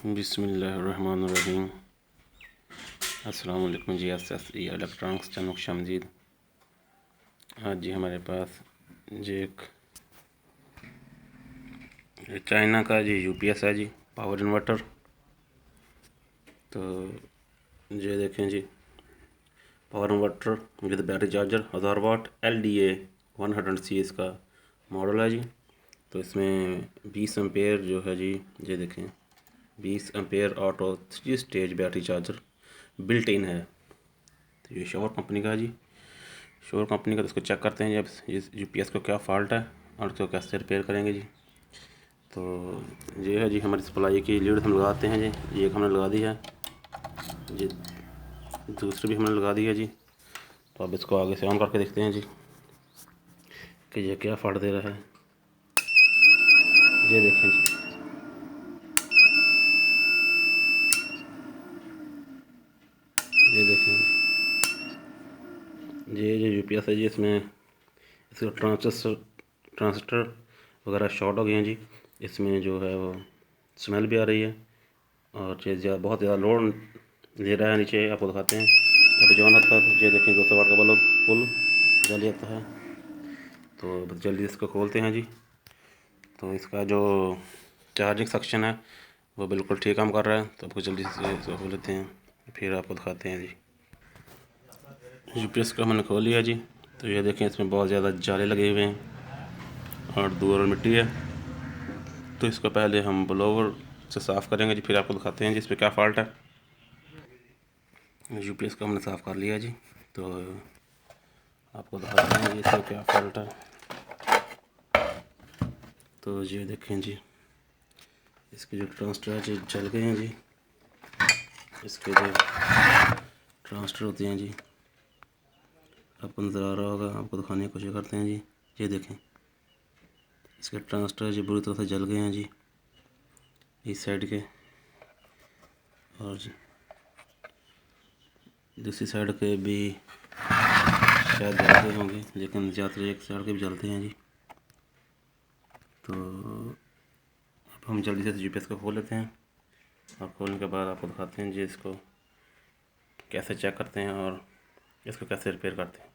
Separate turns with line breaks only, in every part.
बिस्मिल्लाहिर्रहमानिर्रहीम। अस्सलाम वालेकुम जी। Electronics channel खुशामदीद। आज जी हमारे पास जी एक चाइना का जी यूपीएस है जी, पावर इन्वर्टर। तो ये देखें जी, power inverter with battery charger 1000 watt LDA 100 C इसका मॉडल है जी। तो इसमें 20 एम्पेयर जो है जी, ये देखें 20 ampere auto 3 stage battery charger built in है। तो ये शोर कंपनी का है जी, शोर कंपनी का। तो इसको चेक करते हैं जी, इस यूपीएस को क्या फॉल्ट है और इसको कैसे रिपेयर करेंगे जी। तो ये है जी हमारी सप्लाई की लीड हम लगाते हैं जी। ये एक हमने लगा दी है जी, दूसरी भी हमने लगा दी है जी। तो अब इसको आगे से ऑन करके देखते हैं जी कि ये क्या फॉल्ट दे रहा है। ये देखें जी, ये देखें ये जो यूपीएस है जी, इसमें इसका ट्रांजिस्टर वगैरह शॉर्ट हो गए हैं जी। इसमें जो है वो स्मेल भी आ रही है और बहुत ज़्यादा लोड ले रहा है। नीचे आपको दिखाते हैं, अब जो ऑन होता है तो ये देखें 200 वाट का बल्ब फुल जल जाता है। तो जल्दी इसको खोलते हैं जी। तो इसका जो चार्जिंग सेक्शन है वो बिल्कुल ठीक काम कर रहा है। तो आपको जल्दी से इसको खोल लेते हैं, फिर आपको दिखाते हैं जी। यूपीएस को हमने खोल लिया जी। तो ये देखें इसमें बहुत ज़्यादा जाले लगे हुए हैं और धूल और मिट्टी है। तो इसको पहले हम ब्लोवर से साफ़ करेंगे जी, फिर आपको दिखाते हैं जी इस पर क्या फॉल्ट है। यूपीएस को हमने साफ़ कर लिया जी। तो आपको दिखाते हैं जी इसमें क्या फॉल्ट है। तो ये देखें जी, इसके जो ट्रांजिस्टर है जी जल गए हैं जी। इसके जो ट्रांजिस्टर होते हैं जी, आपको नज़र आ रहा होगा, आपको दिखाने की कोशिश करते हैं जी। ये देखें इसके ट्रांजिस्टर जी बुरी तरह से जल गए हैं जी, इस साइड के, और दूसरी साइड के भी शायद जल गए होंगे, लेकिन ज़्यादातर एक साइड के भी जलते हैं जी। तो अब हम जल्दी से यूपीएस को खोल लेते हैं और खोलने के बाद आपको दिखाते हैं जी इसको कैसे चेक करते हैं और इसको कैसे रिपेयर करते हैं।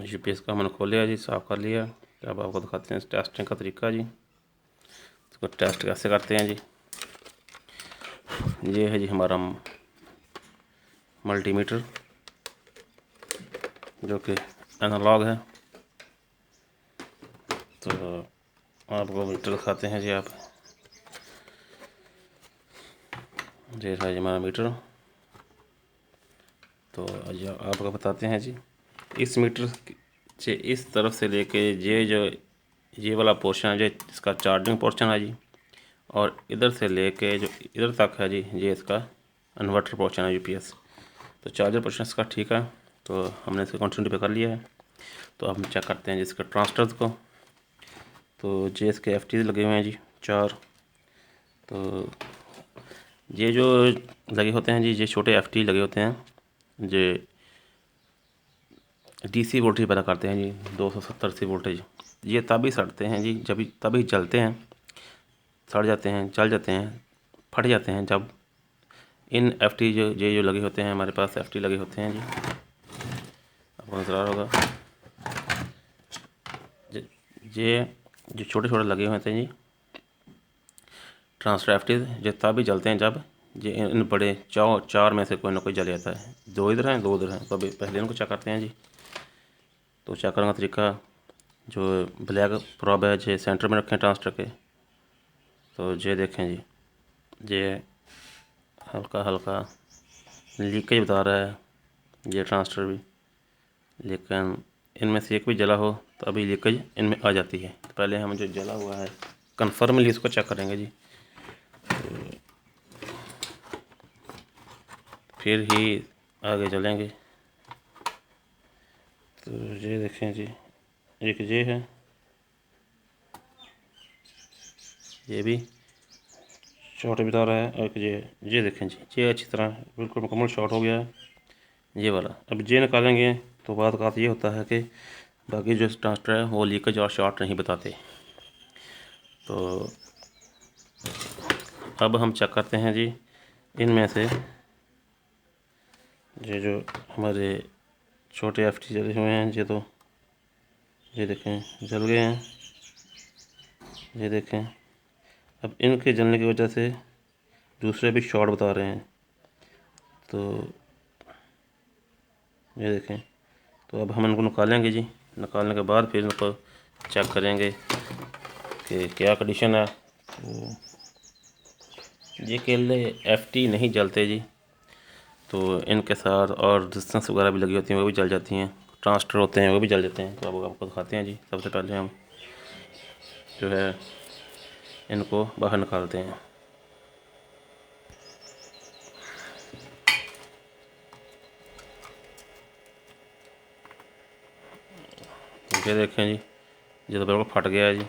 यूपीएस का हमने खोल लिया जी, साफ़ कर लिया। तो अब आपको दिखाते हैं टेस्टिंग का तरीका जी। इसको टेस्ट कैसे करते हैं जी। ये है जी हमारा मल्टीमीटर जो कि एनालॉग है। तो आपको मीटर दिखाते हैं जी। आप ये है जी हमारा मीटर। तो आपको बताते हैं जी, इस मीटर से इस तरफ से लेके ये वाला पोर्शन है जो इसका चार्जिंग पोर्शन है जी, और इधर से लेके जो इधर तक है जी ये इसका इन्वर्टर पोर्शन है यूपीएस। तो चार्जर पोर्शन इसका ठीक है, तो हमने इसको कंटिन्यू पे कर लिया है। तो अब हम चेक करते हैं जी इसके ट्रांजिस्टर्स को। तो जे इसके FT लगे हुए हैं जी 4। तो ये जो लगे होते हैं जी, ये छोटे FT लगे होते हैं, ये DC वोल्टेज पैदा करते हैं जी, 270 वोल्टेज। ये तभी सड़ते हैं जी, जब तभी जलते हैं, सड़ जाते हैं, जल जाते हैं, फट जाते हैं जब इन FT जो लगे होते हैं, हमारे पास FT लगे होते हैं जी, आपको नजर आ रहा होगा। ये जो छोटे छोटे लगे हुए हैं जी ट्रांजिस्टर FT, जो तभी जलते हैं जब ये इन बड़े चार में से कोई ना कोई जल जाता है। 2 इधर हैं, 2 उधर हैं। तो अभी पहले इनको चेक करते हैं जी। तो चेक करने का तरीका, जो ब्लैक प्रॉब है जो सेंटर में रखें ट्रांजिस्टर के। तो ये देखें जी, ये हल्का हल्का लीकेज बता रहा है ये ट्रांजिस्टर भी, लेकिन इनमें से एक भी जला हो तो अभी लीकेज इनमें आ जाती है। तो पहले हम जो जला हुआ है कन्फर्मली इसको चेक करेंगे जी, तो फिर ही आगे चलेंगे। तो ये देखें जी, एक ये है, ये भी शॉर्ट बता रहा है, और ये देखें जी, ये अच्छी तरह बिल्कुल मुकम्मल शॉर्ट हो गया है ये वाला। अब ये निकालेंगे तो बात ये होता है कि बाकी जो ट्रांजिस्टर है वो लीकेज और शॉर्ट नहीं बताते। तो अब हम चेक करते हैं जी इनमें से ये जो हमारे छोटे एफटी जले हुए हैं ये देखें जल गए हैं, ये देखें। अब इनके जलने की वजह से दूसरे भी शॉर्ट बता रहे हैं, तो ये देखें। तो अब हम इनको निकालेंगे जी, निकालने के बाद फिर इनको चेक करेंगे कि क्या कंडीशन है। तो ये केले एफटी नहीं जलते जी, तो इनके साथ और रेजिस्टेंस वगैरह भी लगी होती हैं, वो भी जल जाती हैं, ट्रांजिस्टर होते हैं वो भी जल जाते हैं। तो अब आपको दिखाते हैं जी। सबसे पहले हम जो है इनको बाहर निकालते हैं। ये देखें जी, ये तो बिल्कुल फट गया है जी।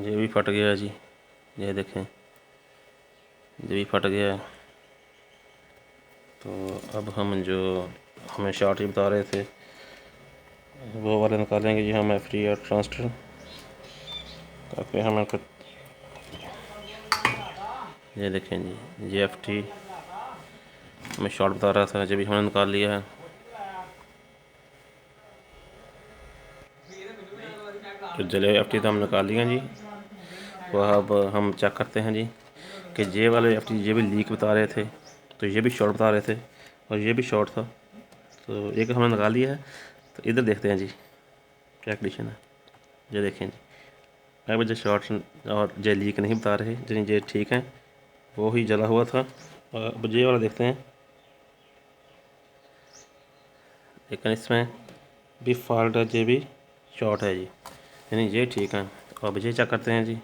ये भी फट गया है जी, ये देखें ये भी फट गया है। तो अब हम जो हमें शॉर्ट ही बता रहे थे वो वाले निकालेंगे जी हम एफटी और ट्रांजिस्टर, ताकि हमें कुछ। ये देखें जी, ये एफटी हमें शॉर्ट बता रहा था, जब भी हमने निकाल लिया है। तो जले एफटी तो हम निकाल लिए जी। तो अब हम चेक करते हैं जी कि ये वाले एफटी ये भी लीक बता रहे थे, तो ये भी शॉर्ट बता रहे थे, और ये भी शॉर्ट था। तो एक हमने निकाल लिया है। तो इधर देखते हैं जी क्या कंडीशन है। ये देखें जी, अब जो शॉर्ट और जो लीक नहीं बता रहे, जिन ये ठीक हैं, वो ही जला हुआ था। और अब ये वाला देखते हैं, लेकिन इसमें भी फॉल्ट है, ये भी शॉर्ट है जी, यानी ये ठीक है। अब ये चेक करते हैं जी।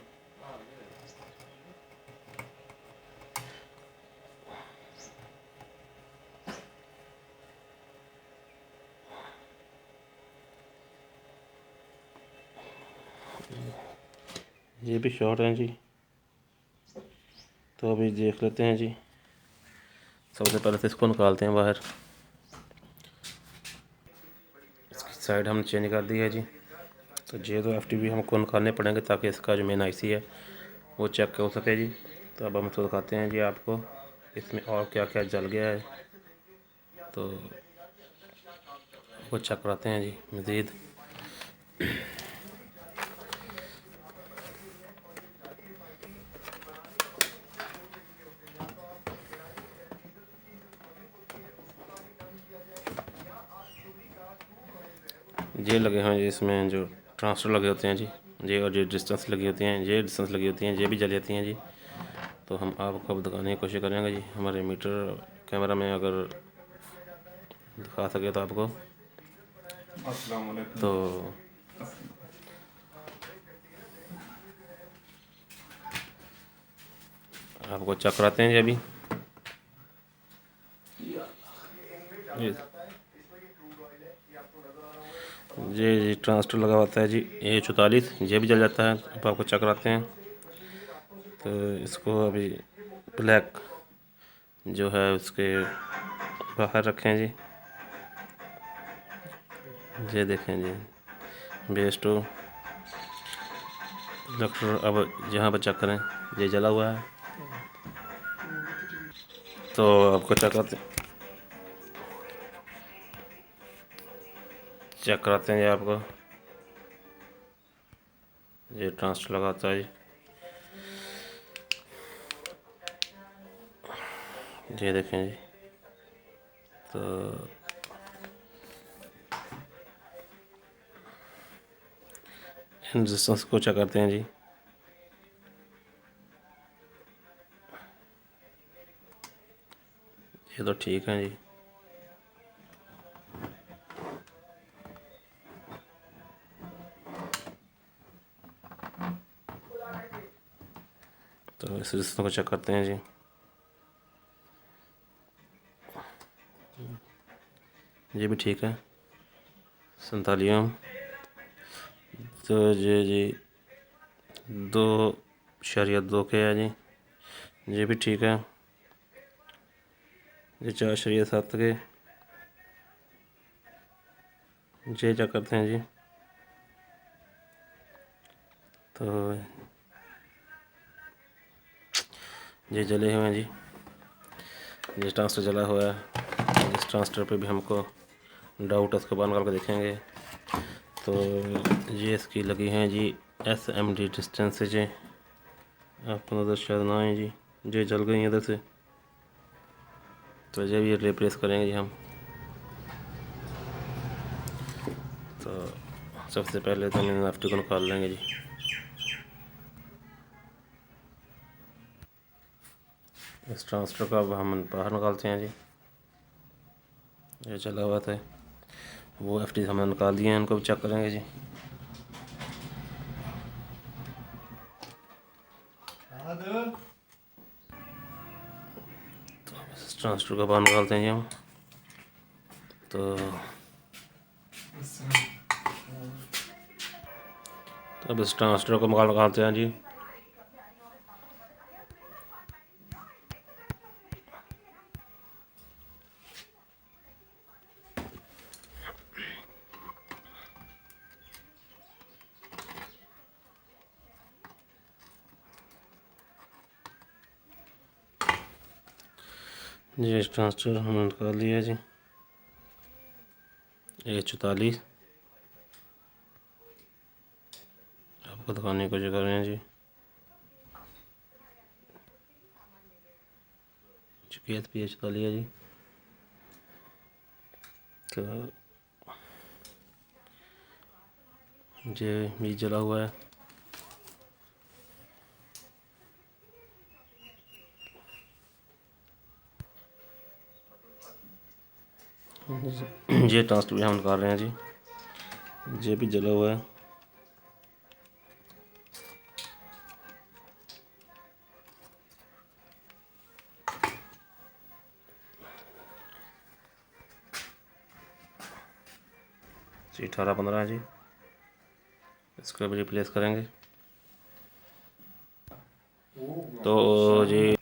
ये भी शॉर्ट है जी। तो अभी देख लेते हैं जी। सबसे पहले तो इसको निकालते हैं बाहर। इसकी साइड हमने चेंज कर दी है जी। तो ये तो एफटीवी हमको निकालने पड़ेंगे, ताकि इसका जो मेन आईसी है वो चेक हो सके जी। तो अब हम इसको दिखाते हैं जी आपको इसमें और क्या क्या जल गया है, तो वो चेक कराते हैं जी मज़ीद। ये लगे हैं जी, इसमें जो ट्रांसफर लगे होते हैं जी, ये और ये डिस्टेंस लगी होती हैं, ये डिस्टेंस लगी होती हैं, ये भी जल जाती हैं जी। तो हम आपको अब दिखाने की कोशिश करेंगे जी, हमारे मीटर कैमरा में अगर दिखा सके तो आपको। तो आपको चेक कराते हैं जी अभी। ये ट्रांजिस्टर लगा होता है जी, ये 44, ये भी जल जाता है। अब आपको चेक कराते हैं। तो इसको अभी ब्लैक जो है उसके बाहर रखें जी। ये देखें जी, बेस टू डॉक्टर। अब यहाँ पर चेक करें, ये जला हुआ है। तो आपको चेक कराते हैं जी आपको। ये ट्रांजिस्टर लगाता है जी, ये देखें जी। तो इन रेजिस्टेंस को चेक करते हैं जी। ये तो ठीक है जी। तो इस रेजिस्टेंस को चेक करते हैं जी। ये भी ठीक है। 47 तो जी 2.2 के है जी, ये भी ठीक है जी। 4.7 के ये चेक करते हैं जी। तो ये जले हुए हैं जी, ये ट्रांसटर जला हुआ है। इस ट्रांसटर पे भी हमको डाउट है, उसको बाहर निकाल के देखेंगे। तो ये इसकी लगी हैं जी SMD डिस्टेंस जी, आपको नज़र शायद ना आए जी, ये जल गई इधर से। तो ये भी रिप्लेस करेंगे जी हम। तो सबसे पहले तो हम एफ को निकाल लेंगे जी। इस ट्रांसफर का अब हम बाहर निकालते हैं जी। ये चला हुआ था, वो FT हमने निकाल दिए हैं, इनको भी चेक करेंगे जी। तो इस ट्रांसफर का बाहर निकालते हैं जी हम। तो अब इस ट्रांसफर को निकालते हैं जी। ये ट्रांसफर हमने निकाल लिया जी। ये 44 आपको दिखाने की कोशिश कर रहे हैं जी। चुकी पे 44 है जी। तो ये भी जला हुआ है। ये ट्रांसफर भी हम निकाल रहे हैं जी, ये भी जला हुआ है। जी 18-15 जी, इसको भी रिप्लेस करेंगे। तो जी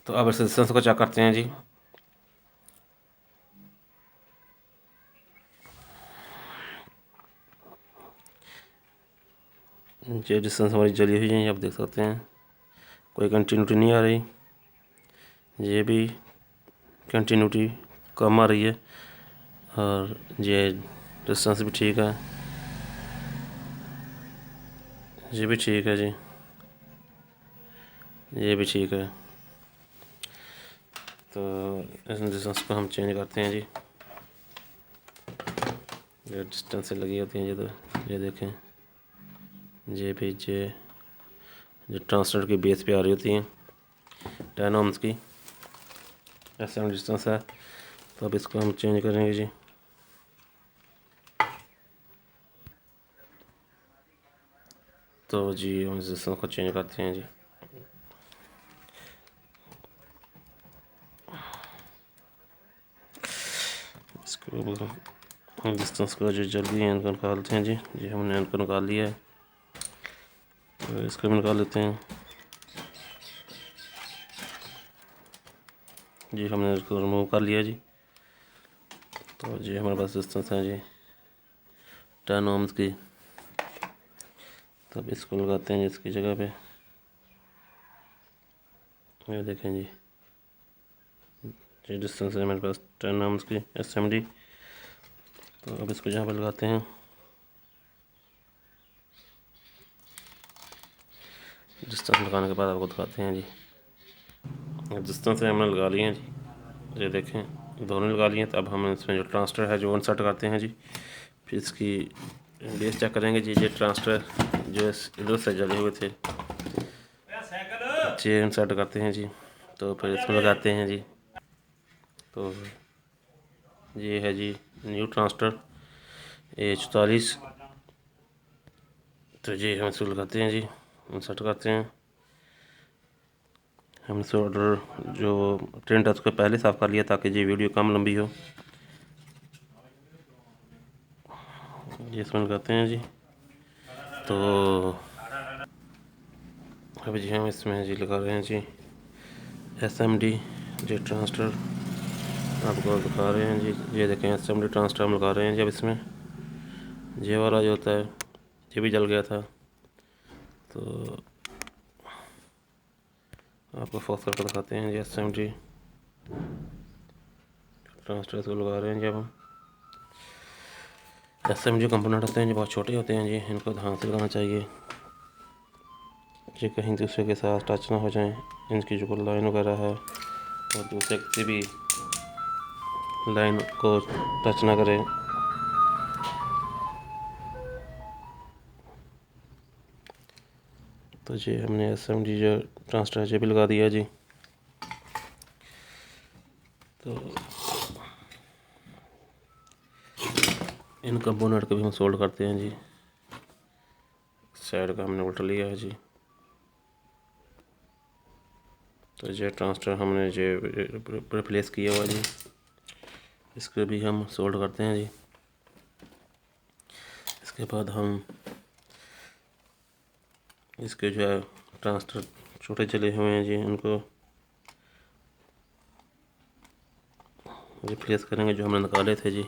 तो अब रेजिस्टेंस को चेक करते हैं जी। ये रेजिस्टेंस हमारी जली हुई है, आप देख सकते हैं, कोई कंटिन्यूटी नहीं आ रही। ये भी कंटिन्यूटी कम आ रही है, और ये रेजिस्टेंस भी ठीक है, ये भी ठीक है जी, ये भी ठीक है। तो इस रेजिस्टेंस को हम चेंज करते हैं जी। ये डिस्टेंस से लगी होती हैं ये, तो ये देखें, ये भी जो ट्रांसलेटर की बेस पे आ रही होती हैं 10 ohms की, ऐसा डिस्टेंस है। तो अब इसको हम चेंज करेंगे जी। तो जी हम रेजिस्टेंस को चेंज करते हैं जी। इसको डिस्टेंस का जो जल्दी है इनको निकालते हैं जी। जी हमने इनको निकाल लिया है, तो इसको भी निकाल लेते हैं जी। हमने इसको रिमूव कर लिया जी। तो जी हमारे पास डिस्टेंस है जी 10 ohms की। तो अब इसको लगाते हैं इसकी जगह पे, ये देखें जी, ये डिस्टेंस है मेरे पास 10 ohms की SMD। तो अब इसको यहाँ पर लगाते हैं। डिस्टेंस लगाने के बाद आपको दिखाते हैं जी। डिस्टेंस से हमने लगा लिए हैं जी, ये देखें दोनों लगा लिए हैं। तो अब हम इसमें जो ट्रांसटर है जो इंसर्ट करते हैं जी, फिर इसकी बेस चेक करेंगे जी। ये ट्रांसटर जो इधर से जले हुए थे ये इंसर्ट करते हैं जी। तो फिर इसमें लगाते हैं जी। तो ये है जी न्यू ट्रांसटर A44। तो ये हम इसको लगाते हैं जी, इंसर्ट करते हैं। हमने सोल्डर जो ट्रेंड है उसको पहले साफ़ कर लिया ताकि जी वीडियो कम लंबी हो। ये इसमें लगाते हैं जी। तो अब जी हम इसमें जी लगा रहे हैं जी SMD जी ट्रांजिस्टर आपको दिखा रहे हैं जी। ये देखें SMD ट्रांजिस्टर हम लगा रहे हैं जी। अब इसमें ये वाला जो होता है ये भी जल गया था, तो आपको फोकस करके दिखाते हैं जी। SMD ट्रांजिस्टर इसको लगा रहे हैं जी। अब हम SMD कंपोनेंट होते हैं जो बहुत छोटे होते हैं जी, इनको ध्यान से लगाना चाहिए कि कहीं दूसरे के साथ टच ना हो जाएं। इनकी जो लाइन वगैरह है और दूसरे किसी भी लाइन को टच ना करें। तो जी हमने SMD जो ट्रांजिस्टर ये भी लगा दिया जी। तो इन कंपोनेंट को भी हम सोल्ड करते हैं जी। साइड का हमने उल्टा लिया है जी। तो ये ट्रांजिस्टर हमने ये रिप्लेस किया हुआ जी, इसको भी हम सोल्ड करते हैं जी। इसके बाद हम इसके जो है ट्रांजिस्टर छोटे चले हुए हैं जी, उनको रिप्लेस करेंगे। जो हमने निकाले थे जी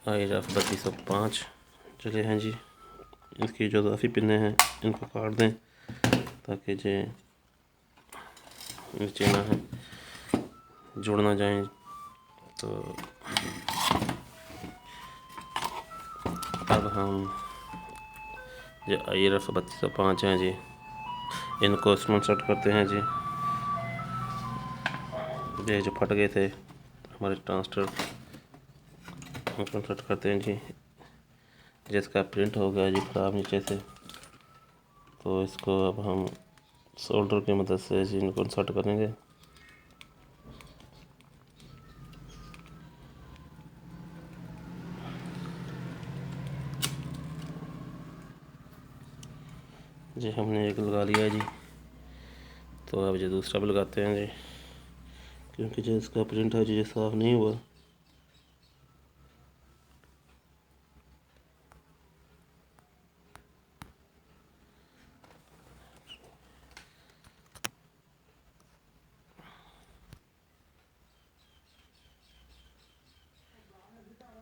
IRF 3205 चले हैं जी। इसकी जो इजाफी पिने हैं इनको काट दें ताकि जो नीचे ना है जुड़ ना जाएं। तो अब हम जो IRF 3205 हैं जी इनको इसमें सेट करते हैं जी। ये जो फट गए थे हमारे ट्रांजिस्टर इनको सेट करते हैं जी। जिसका प्रिंट हो गया जी ख़राब नीचे से, तो इसको अब हम सोल्डर की मदद से जी इनको सेट करेंगे। जी हमने एक लगा लिया जी। तो अब जो दूसरा भी लगाते हैं जी, क्योंकि जो इसका प्रिंट है जी साफ़ नहीं हुआ।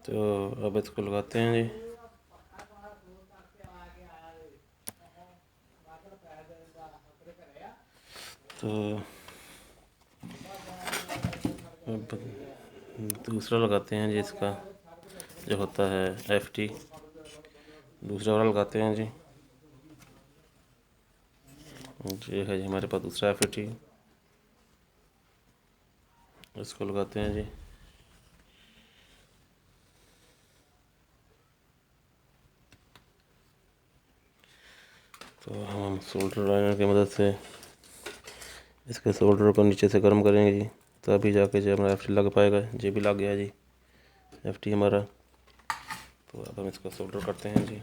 तो अब इसको लगाते हैं जी। तो अब दूसरा लगाते हैं जी, इसका जो होता है FT दूसरा वाला लगाते हैं जी। ये है जी हमारे पास दूसरा FT, इसको लगाते हैं जी। तो हम सोल्डर आयरन की मदद से इसके सोल्डर को नीचे से गर्म करेंगे जी, तभी जाके जो हमारा FT लग पाएगा। ये भी लग गया जी FT हमारा। तो अब हम इसको सोल्डर करते हैं जी।